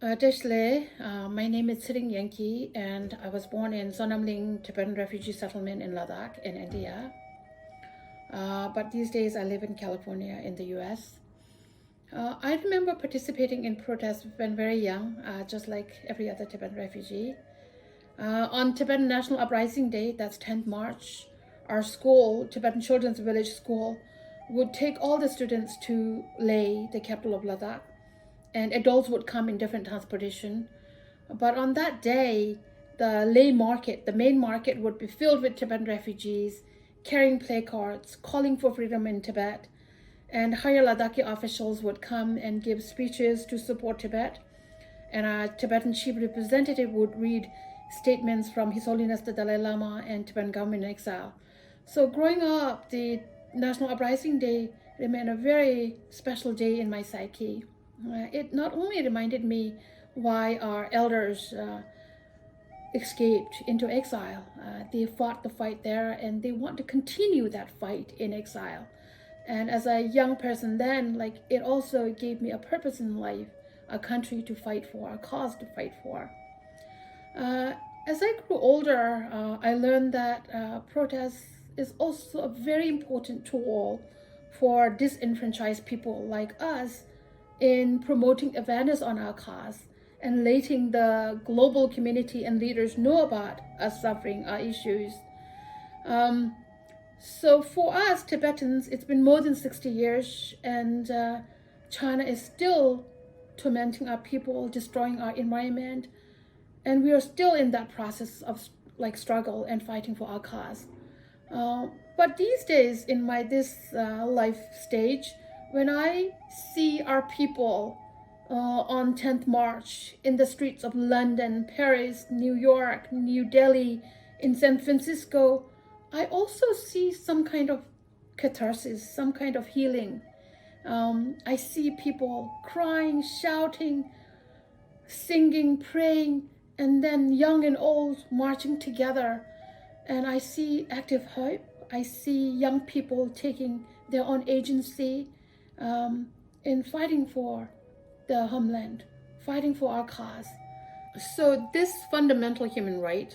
My name is Tsering Yangkey, and I was born in Sonamling Tibetan refugee settlement in Ladakh in India. But these days I live in California in the US. I remember participating in protests when very young, just like every other Tibetan refugee. On Tibetan National Uprising Day, that's 10th March, our school, Tibetan Children's Village School, would take all the students to Leh, the capital of Ladakh, and adults would come in different transportation. But on that day, the Leh market, the main market, would be filled with Tibetan refugees carrying placards, calling for freedom in Tibet. And higher Ladakhi officials would come and give speeches to support Tibet. And our Tibetan chief representative would read statements from His Holiness the Dalai Lama and Tibetan government in exile. So growing up, the National Uprising Day remained a very special day in my psyche. It not only reminded me why our elders escaped into exile. They fought the fight there and they want to continue that fight in exile. And as a young person then, it also gave me a purpose in life, a country to fight for, a cause to fight for. As I grew older, I learned that protest is also a very important tool for disenfranchised people like us in promoting awareness on our cause and letting the global community and leaders know about us suffering, our issues. So for us Tibetans, it's been more than 60 years, and China is still tormenting our people, destroying our environment, and we are still in that process of struggle and fighting for our cause. But these days in this life stage, when I see our people on 10th March in the streets of London, Paris, New York, New Delhi, in San Francisco, I also see some kind of catharsis, some kind of healing. I see people crying, shouting, singing, praying, and then young and old marching together. And I see active hope. I see young people taking their own agency in fighting for the homeland, fighting for our cause. So this fundamental human right,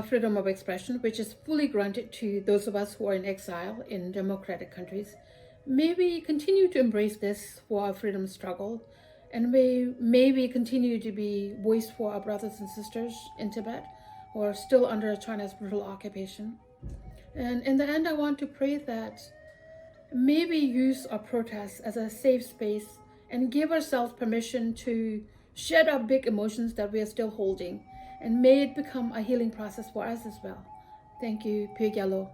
freedom of expression, which is fully granted to those of us who are in exile in democratic countries, may we continue to embrace this for our freedom struggle, and may we continue to be voice for our brothers and sisters in Tibet who are still under China's brutal occupation. And in the end, I want to pray that may we use our protests as a safe space and give ourselves permission to shed our big emotions that we are still holding, and may it become a healing process for us as well. Thank you. Pyo Gyalo.